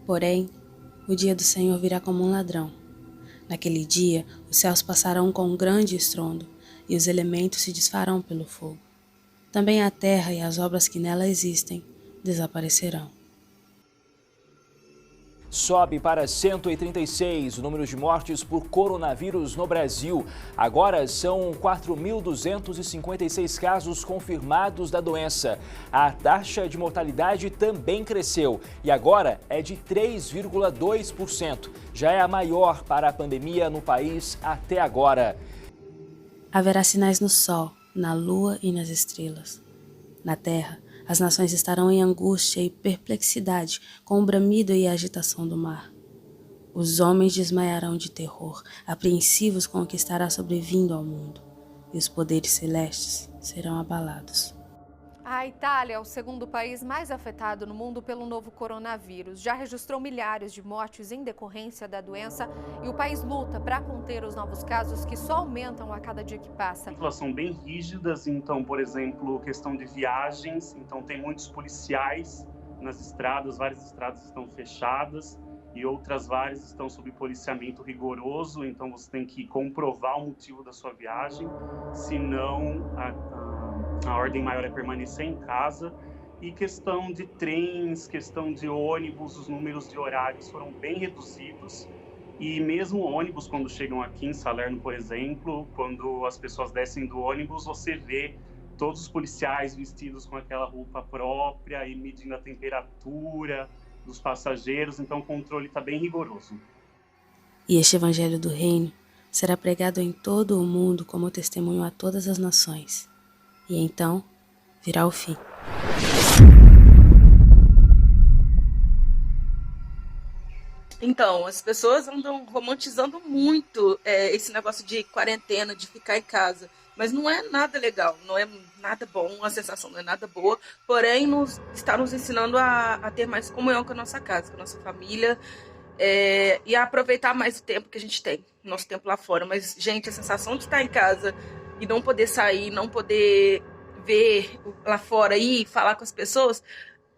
Porém, o dia do Senhor virá como um ladrão. Naquele dia, os céus passarão com um grande estrondo, e os elementos se desfarão pelo fogo. Também a terra e as obras que nela existem desaparecerão. Sobe para 136 o número de mortes por coronavírus no Brasil. Agora são 4.256 casos confirmados da doença. A taxa de mortalidade também cresceu e agora é de 3,2%. Já é a maior para a pandemia no país até agora. Haverá sinais no sol, na lua e nas estrelas. Na terra, as nações estarão em angústia e perplexidade com o bramido e a agitação do mar. Os homens desmaiarão de terror, apreensivos com o que estará sobrevindo ao mundo, e os poderes celestes serão abalados. A Itália é o segundo país mais afetado no mundo pelo novo coronavírus. Já registrou milhares de mortes em decorrência da doença e o país luta para conter os novos casos que só aumentam a cada dia que passa. Elas são bem rígidas, então, por exemplo, questão de viagens, então tem muitos policiais nas estradas, várias estradas estão fechadas e outras várias estão sob policiamento rigoroso, então você tem que comprovar o motivo da sua viagem, senão a ordem maior é permanecer em casa. E questão de trens, questão de ônibus, os números de horários foram bem reduzidos. E mesmo ônibus, quando chegam aqui em Salerno, por exemplo, quando as pessoas descem do ônibus, você vê todos os policiais vestidos com aquela roupa própria e medindo a temperatura dos passageiros. Então o controle está bem rigoroso. E este evangelho do reino será pregado em todo o mundo como testemunho a todas as nações. E então virá o fim. Então, as pessoas andam romantizando muito esse negócio de quarentena, de ficar em casa. Mas não é nada legal, não é nada bom, a sensação não é nada boa. Porém, está nos ensinando a ter mais comunhão com a nossa casa, com a nossa família. E a aproveitar mais o tempo que a gente tem, nosso tempo lá fora. Mas, gente, a sensação de estar em casa e não poder sair, não poder ver lá fora e falar com as pessoas,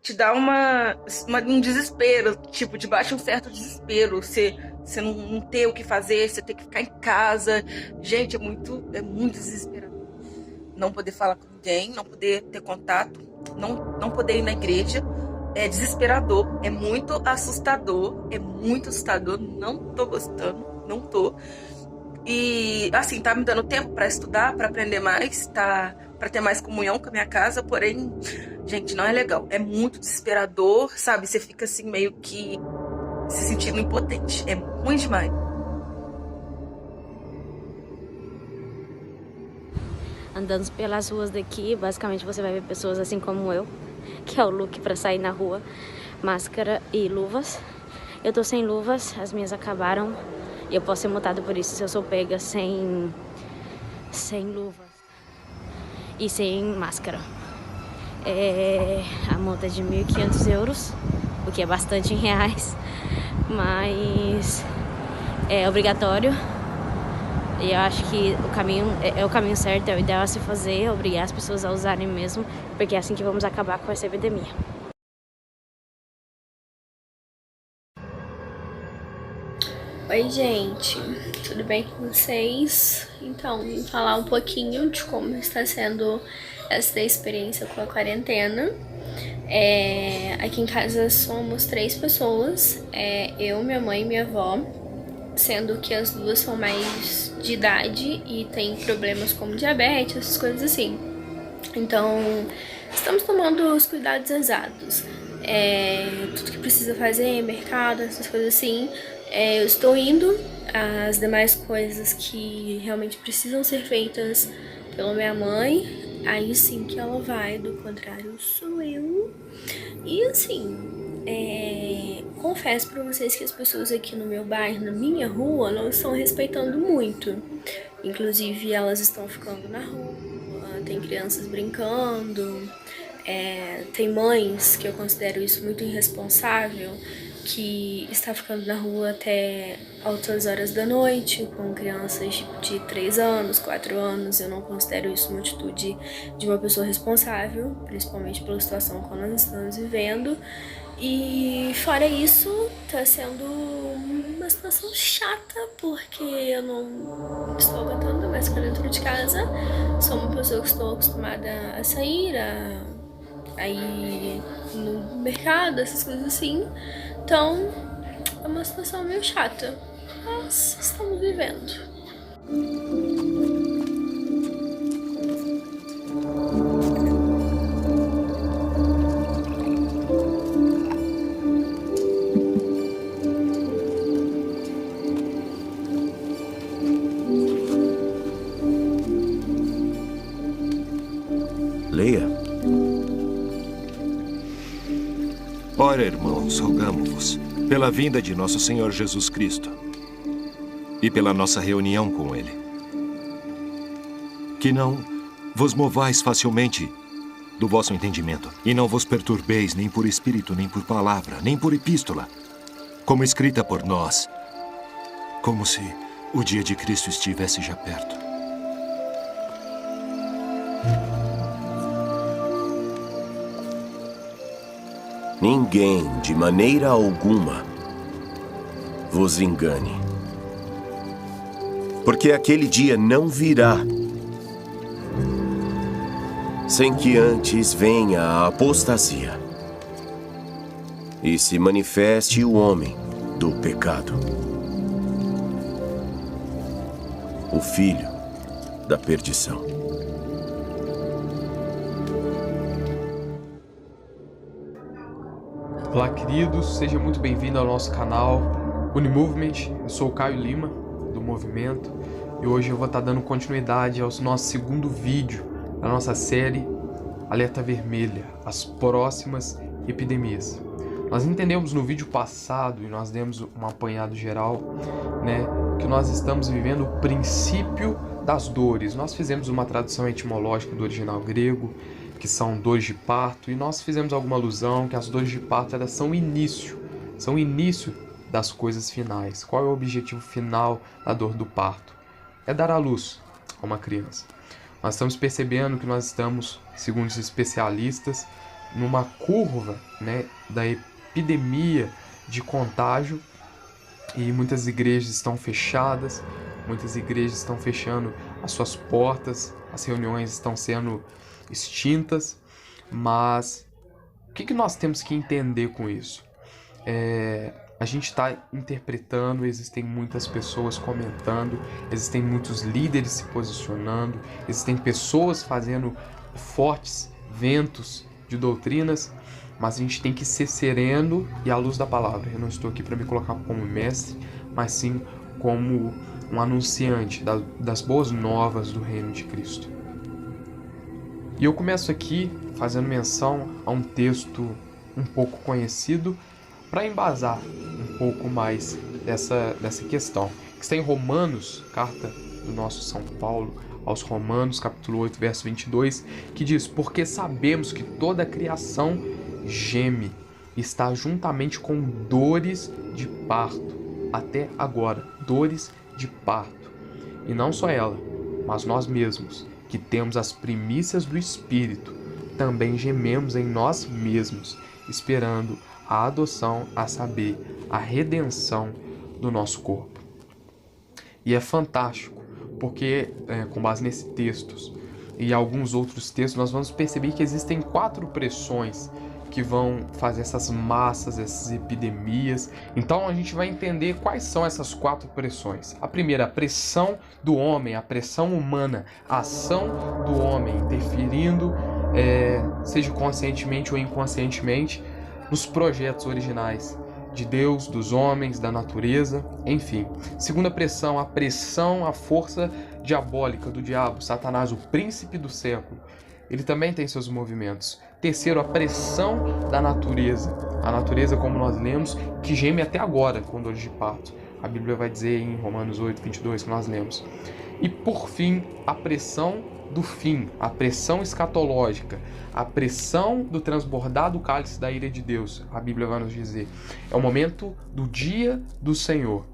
te dá um desespero, tipo, te baixa um certo desespero, você não ter o que fazer, você ter que ficar em casa. Gente, é muito desesperador. Não poder falar com ninguém, não poder ter contato, não poder ir na igreja. É desesperador, é muito assustador, não tô gostando, não tô. E, assim, tá me dando tempo pra estudar, pra aprender mais, pra ter mais comunhão com a minha casa, porém, gente, não é legal. É muito desesperador, sabe? Você fica, assim, meio que se sentindo impotente. É ruim demais. Andando pelas ruas daqui, basicamente você vai ver pessoas assim como eu, que é o look pra sair na rua, máscara e luvas. Eu tô sem luvas, as minhas acabaram e eu posso ser multada por isso se eu sou pega sem luvas e sem máscara. A multa é de 1.500 euros, o que é bastante em reais, mas é obrigatório. E eu acho que o caminho certo, é o ideal a se fazer, é obrigar as pessoas a usarem mesmo, porque é assim que vamos acabar com essa epidemia. Oi, gente, tudo bem com vocês? Então, vim falar um pouquinho de como está sendo essa experiência com a quarentena. Aqui em casa somos 3 pessoas, eu, minha mãe e minha avó, sendo que as duas são mais de idade e têm problemas como diabetes, essas coisas assim. Então, estamos tomando os cuidados exatos. Tudo que precisa fazer, mercado, essas coisas assim, eu estou indo. As demais coisas que realmente precisam ser feitas pela minha mãe, aí sim que ela vai, do contrário sou eu. E assim, confesso pra vocês que as pessoas aqui no meu bairro, na minha rua, não estão respeitando muito. Inclusive, elas estão ficando na rua, tem crianças brincando, tem mães, que eu considero isso muito irresponsável, que está ficando na rua até altas horas da noite, com crianças de 3 anos, 4 anos. Eu não considero isso uma atitude de uma pessoa responsável, principalmente pela situação que nós estamos vivendo. E fora isso, tá sendo uma situação chata, porque eu não estou aguentando mais ficar dentro de casa. Sou uma pessoa que estou acostumada a sair, a ir no mercado, essas coisas assim. Então, é uma situação meio chata, mas estamos vivendo. Leia. Ora, irmãos, rogamo-vos, pela vinda de nosso Senhor Jesus Cristo e pela nossa reunião com Ele, que não vos movais facilmente do vosso entendimento, e não vos perturbeis nem por espírito, nem por palavra, nem por epístola, como escrita por nós, como se o dia de Cristo estivesse já perto. Ninguém, de maneira alguma, vos engane. Porque aquele dia não virá sem que antes venha a apostasia e se manifeste o homem do pecado, o filho da perdição. Olá, queridos, seja muito bem-vindo ao nosso canal Unimovement. Eu sou o Caio Lima, do Movimento, e hoje eu vou estar dando continuidade ao nosso segundo vídeo da nossa série Alerta Vermelha, as próximas epidemias. Nós entendemos no vídeo passado, e nós demos um apanhado geral, que nós estamos vivendo o princípio das dores. Nós fizemos uma tradução etimológica do original grego, que são dores de parto, e nós fizemos alguma alusão que as dores de parto elas são o início das coisas finais. Qual é o objetivo final da dor do parto? É dar à luz a uma criança. Nós estamos percebendo que nós estamos, segundo os especialistas, numa curva da epidemia de contágio, e muitas igrejas estão fechadas, muitas igrejas estão fechando as suas portas, as reuniões estão sendo extintas, mas o que nós temos que entender com isso? A gente está interpretando, existem muitas pessoas comentando, existem muitos líderes se posicionando, existem pessoas fazendo fortes ventos de doutrinas, mas a gente tem que ser sereno e à luz da palavra. Eu não estou aqui para me colocar como mestre, mas sim como um anunciante das boas novas do reino de Cristo. E eu começo aqui fazendo menção a um texto um pouco conhecido para embasar um pouco mais dessa questão, que está em Romanos, carta do nosso São Paulo aos Romanos, capítulo 8, verso 22, que diz: porque sabemos que toda a criação geme, está juntamente com dores de parto, até agora, dores de parto. E não só ela, mas nós mesmos, que temos as primícias do Espírito, também gememos em nós mesmos, esperando a adoção, a saber, a redenção do nosso corpo. E é fantástico, porque com base nesses textos e alguns outros textos, nós vamos perceber que existem 4 pressões que vão fazer essas massas, essas epidemias. Então a gente vai entender quais são essas 4 pressões. A primeira, a pressão do homem, a pressão humana, a ação do homem interferindo, seja conscientemente ou inconscientemente, nos projetos originais de Deus, dos homens, da natureza, enfim. Segunda pressão, a força diabólica do diabo, Satanás, o príncipe do século. Ele também tem seus movimentos. Terceiro, a pressão da natureza. A natureza, como nós lemos, que geme até agora com dores de parto. A Bíblia vai dizer em Romanos 8, 22, que nós lemos. E por fim, a pressão do fim, a pressão escatológica, a pressão do transbordar do cálice da ira de Deus, a Bíblia vai nos dizer. É o momento do dia do Senhor,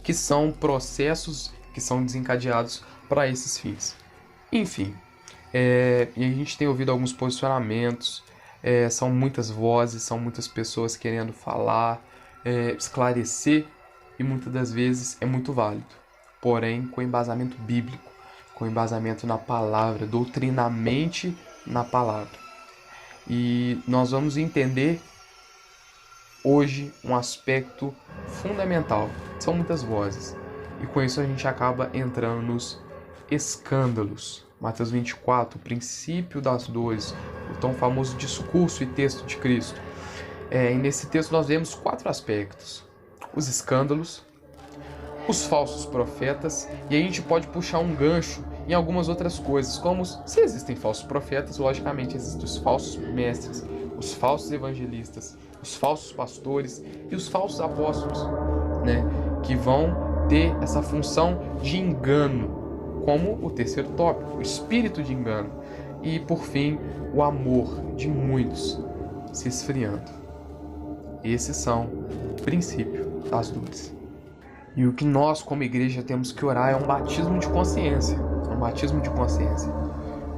que são processos que são desencadeados para esses fins. Enfim, e a gente tem ouvido alguns posicionamentos, são muitas vozes, são muitas pessoas querendo falar, esclarecer, e muitas das vezes é muito válido, porém com embasamento bíblico, com embasamento na palavra, doutrinamente na palavra. E nós vamos entender hoje um aspecto fundamental. São muitas vozes. E com isso a gente acaba entrando nos escândalos. Mateus 24, o princípio das dores, o tão famoso discurso e texto de Cristo. E nesse texto nós vemos 4 aspectos. Os escândalos, os falsos profetas, e a gente pode puxar um gancho em algumas outras coisas, como se existem falsos profetas, logicamente existem os falsos mestres, os falsos evangelistas, os falsos pastores e os falsos apóstolos, né, que vão ter essa função de engano, como o terceiro tópico, o espírito de engano, e por fim, o amor de muitos se esfriando. Esses são o princípio das dores. E o que nós, como igreja, temos que orar é um batismo de consciência. Um batismo de consciência.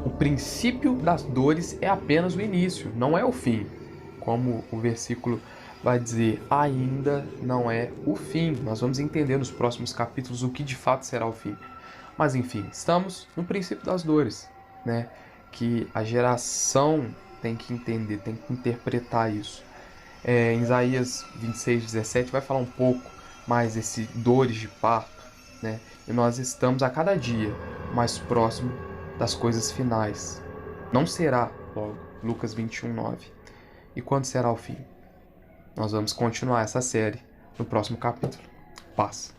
O princípio das dores é apenas o início, não é o fim. Como o versículo vai dizer, ainda não é o fim. Nós vamos entender nos próximos capítulos o que de fato será o fim. Mas enfim, estamos no princípio das dores, né? Que a geração tem que entender, tem que interpretar isso. Em Isaías 26, 17 vai falar um pouco mais desse dores de parto, né? E nós estamos a cada dia mais próximo das coisas finais. Não será logo, Lucas 21, 9. E quando será o fim? Nós vamos continuar essa série no próximo capítulo. Paz.